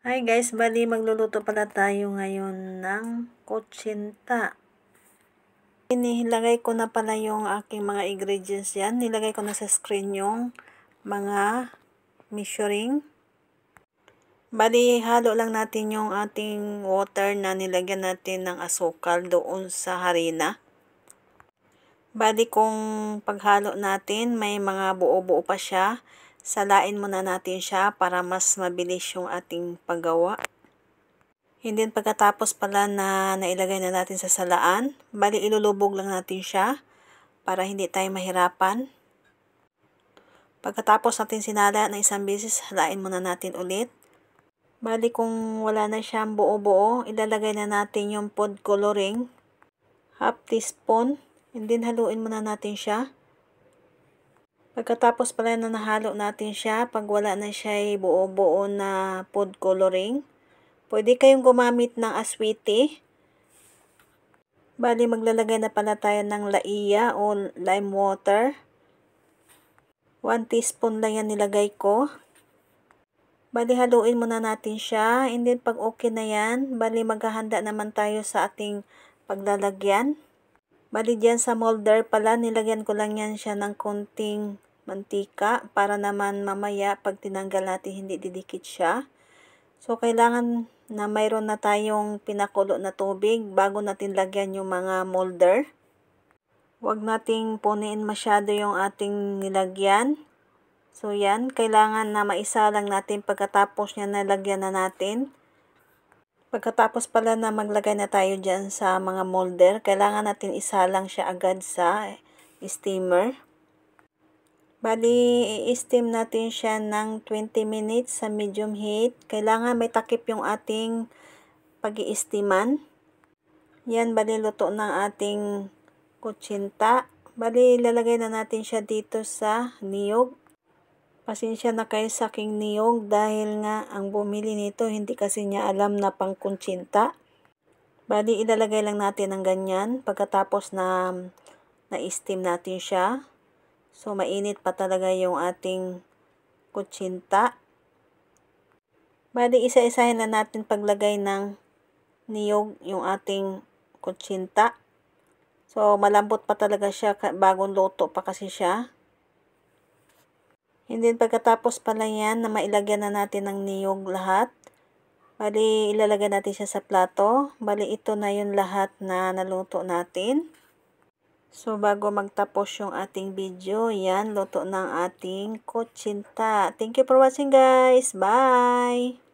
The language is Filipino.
Hi guys, bali magluluto pala tayo ngayon ng kutsinta. Nilagay ko na pala yung aking mga ingredients yan. Nilagay ko na sa screen yung mga measuring. Bali, halo lang natin yung ating water na nilagyan natin ng asukal doon sa harina. Bali, kung paghalo natin, may mga buo-buo pa siya. Salain muna natin siya para mas mabilis yung ating paggawa. Hindi pagkatapos pala na nailagay na natin sa salaan, bali ilulubog lang natin siya para hindi tayo mahirapan. Pagkatapos natin sinala na isang beses, halain muna natin ulit. Bali kung wala na siyang buo-buo, ilalagay na natin yung food coloring, half teaspoon, and then haluin muna natin siya. Pagkatapos pala na nahalo natin siya, pag wala na siya buo-buo na food coloring, pwede kayong gumamit ng aswiti. Bali, maglalagay na pala tayo ng laiya o lime water. 1 teaspoon lang yan nilagay ko. Bali, haluin muna natin siya. And then, pag okay na yan, bali, maghahanda naman tayo sa ating paglalagyan. Bali, dyan sa molder pala, nilagyan ko lang yan siya ng konting mantika para naman mamaya pag tinanggal natin hindi didikit siya. So, kailangan na mayroon na tayong pinakulo na tubig bago natin lagyan yung mga molder. Huwag nating punuin masyado yung ating nilagyan. So, yan. Kailangan na maisa lang natin pagkatapos niya nalagyan na natin. Pagkatapos pala na maglagay na tayo dyan sa mga molder, kailangan natin isa lang siya agad sa steamer. Bali, i-steam natin siya ng 20 minutes sa medium heat. Kailangan may takip yung ating pag-i-steaman. Yan, bali luto ng ating kutsinta. Bali, ilalagay na natin siya dito sa niyog. Pasensya na kayo sa aking niyog dahil nga ang bumili nito hindi kasi niya alam na pang kutsinta. Bali, ilalagay lang natin ng ganyan pagkatapos na na-steam natin siya. So, mainit pa talaga yung ating kutsinta. Bali, isa-isahin na natin paglagay ng niyog yung ating kutsinta. So, malambot pa talaga siya, bagong luto pa kasi siya. And then, pagkatapos pala yan, na mailagyan na natin ng niyog lahat. Bali, ilalagay natin siya sa plato. Bali, ito na yung lahat na naluto natin. So, bago magtapos yung ating video, yan, luto ng ating kutsinta. Thank you for watching guys. Bye!